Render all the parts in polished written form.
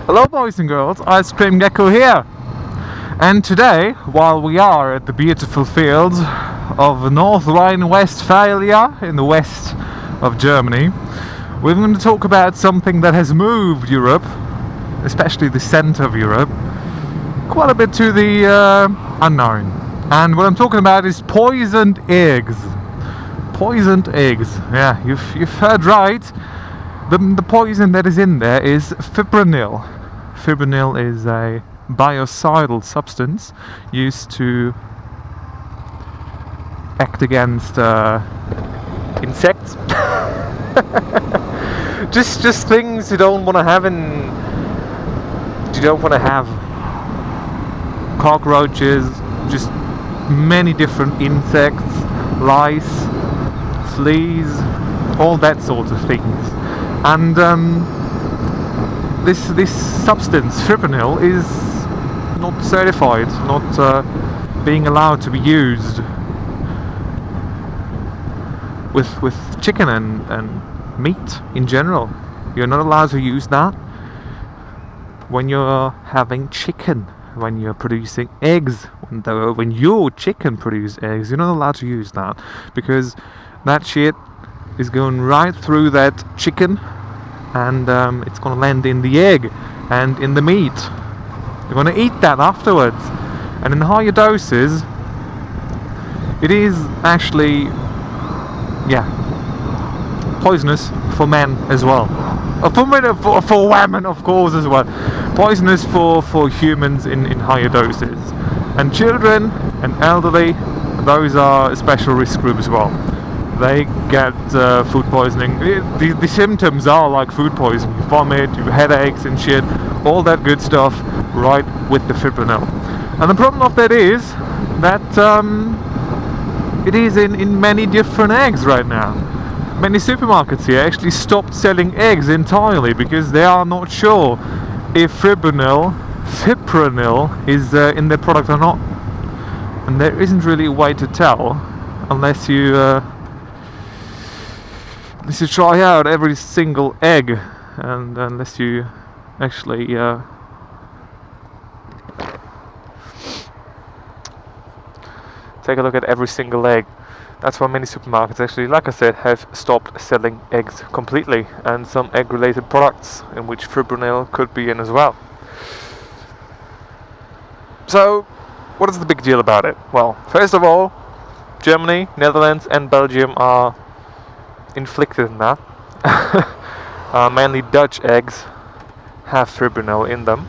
Hello boys and girls, Ice Cream Gecko here. And today, while we are at the beautiful fields of North Rhine-Westphalia in the west of Germany, we're going to talk about something that has moved Europe, especially the center of Europe, quite a bit to the unknown. And what I'm talking about is poisoned eggs. Poisoned eggs, yeah, you've heard right. The poison that is in there is fipronil. Fipronil is a biocidal substance used to act against insects. just things you don't want to have in. You don't want to have cockroaches, just many different insects, lice, fleas, all that sort of things. And this substance, fipronil, is not certified, not being allowed to be used with chicken and meat in general. You're not allowed to use that when you're having chicken, when you're producing eggs. When your chicken produces eggs, you're not allowed to use that, because that shit is going right through that chicken, and it's going to land in the egg and in the meat. You're going to eat that afterwards, and in higher doses it is actually, yeah, poisonous for men as well. For women, of course, as well. Poisonous for humans in higher doses. And children and elderly, those are a special risk group as well. They get food poisoning. The symptoms are like food poisoning. You vomit, you have headaches and shit, all that good stuff, right with the fipronil. And the problem of that is that it is in many different eggs right now. Many supermarkets here actually stopped selling eggs entirely because they are not sure if fipronil is in their product or not. And there isn't really a way to tell unless you try out every single egg, and unless you actually take a look at every single egg. That's why many supermarkets actually, like I said, have stopped selling eggs completely, and some egg related products in which fipronil could be in as well. So what is the big deal about it? Well, first of all, Germany, Netherlands and Belgium are inflicted in that. Mainly Dutch eggs have fipronil in them.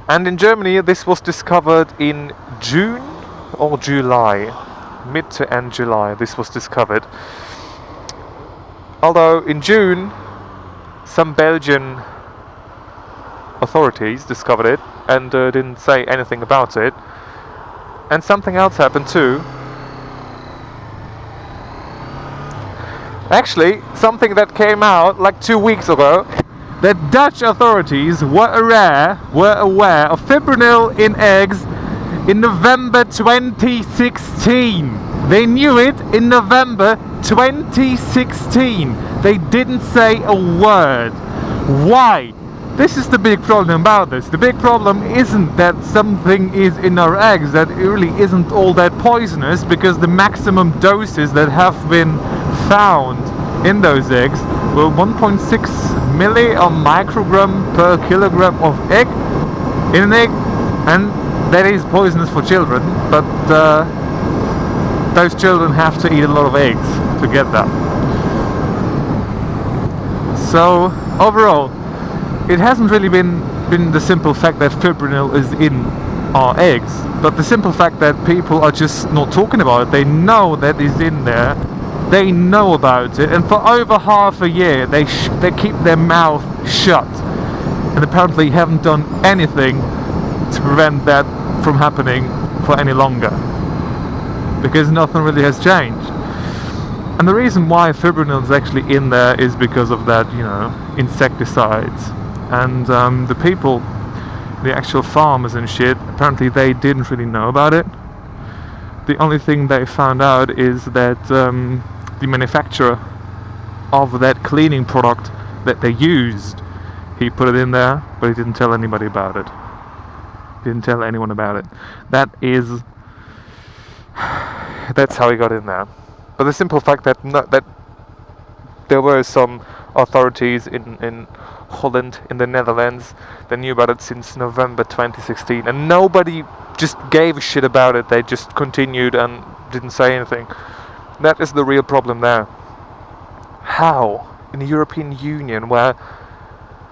And in Germany this was discovered in June or July. Mid to end July this was discovered. Although in June some Belgian authorities discovered it and didn't say anything about it. And something else happened too. Actually, something that came out like 2 weeks ago, that Dutch authorities were aware of fipronil in eggs in November 2016. They knew it in November 2016. They didn't say a word. Why? This is the big problem about this. The big problem isn't that something is in our eggs that really isn't all that poisonous, because the maximum doses that have been found in those eggs were 1.6 milli or microgram per kilogram of egg in an egg, and that is poisonous for children, but those children have to eat a lot of eggs to get that. So overall, it hasn't really been the simple fact that fipronil is in our eggs, but the simple fact that people are just not talking about it. They know that it's in there, they know about it, and for over half a year they keep their mouth shut, and apparently haven't done anything to prevent that from happening for any longer, because nothing really has changed. And the reason why fipronil is actually in there is because of that, you know, insecticides. And the people, the actual farmers and shit, apparently they didn't really know about it. The only thing they found out is that the manufacturer of that cleaning product that they used, He put it in there, but he didn't tell anybody about it. Didn't tell anyone about it. That's how he got in there. But the simple fact that there were some authorities in Holland, in the Netherlands, that knew about it since November 2016, and nobody just gave a shit about it. They just continued and didn't say anything. That is the real problem there. How, in the European Union, where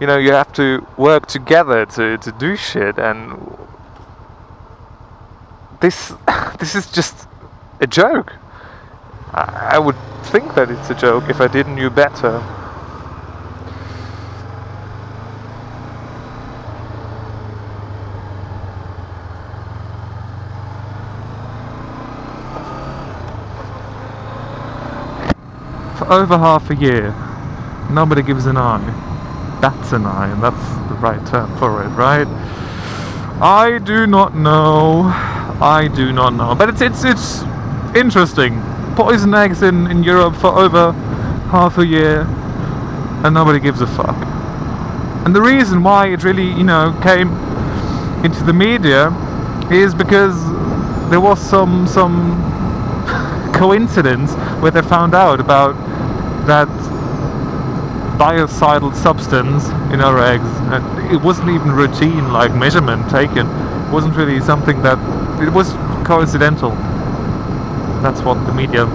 you know you have to work together to do shit, and this is just a joke. I would think that it's a joke if I didn't know better. For over half a year, nobody gives an eye. Bats an eye, and that's the right term for it, right? I do not know. But it's interesting. Poison eggs in Europe for over half a year, and nobody gives a fuck. And the reason why it really, you know, came into the media is because there was some coincidence where they found out about that biocidal substance in our eggs. And it wasn't even routine, like measurement taken. It wasn't really something that, it was coincidental. That's what the media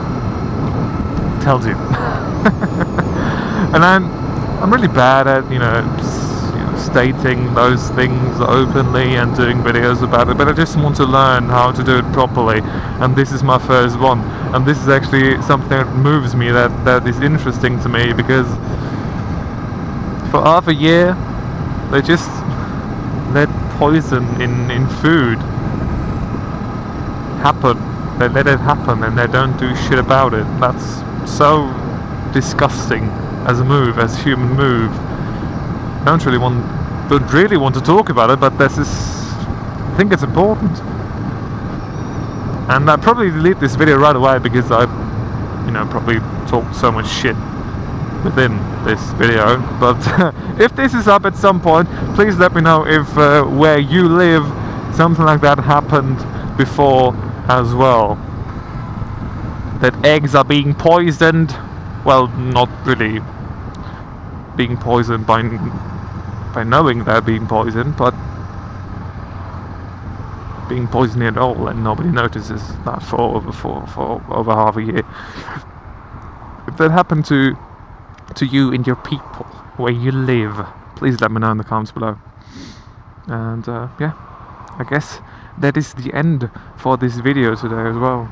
tells you. And I'm really bad at, you know, stating those things openly and doing videos about it, but I just want to learn how to do it properly, and this is my first one. And this is actually something that moves me, that is interesting to me, because for half a year they just let poison in food happen. They let it happen and they don't do shit about it. That's so disgusting as a move, as a human move. I don't really want to talk about it, but this is, I think it's important. And I probably delete this video right away because I, you know, probably talked so much shit within this video. But if this is up at some point, please let me know if where you live something like that happened before as well. That eggs are being poisoned. Well, not really being poisoned by knowing they're being poisoned, but being poisoned at all, and nobody notices that for over half a year. If that happened to you and your people, where you live, please let me know in the comments below. And yeah, I guess that is the end for this video today as well.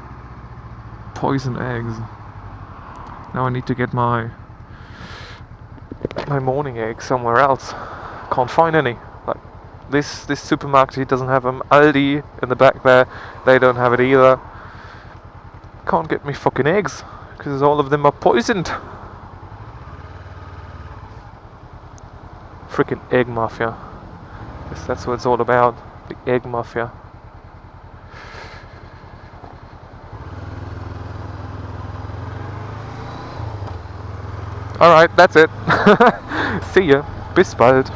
Poisoned eggs. Now I need to get my morning eggs somewhere else. Can't find any. Like this supermarket, he doesn't have them. Aldi in the back there, they don't have it either. Can't get me fucking eggs because all of them are poisoned. Freaking egg mafia. Guess that's what it's all about. The egg mafia. Alright, that's it. See ya. Bis bald.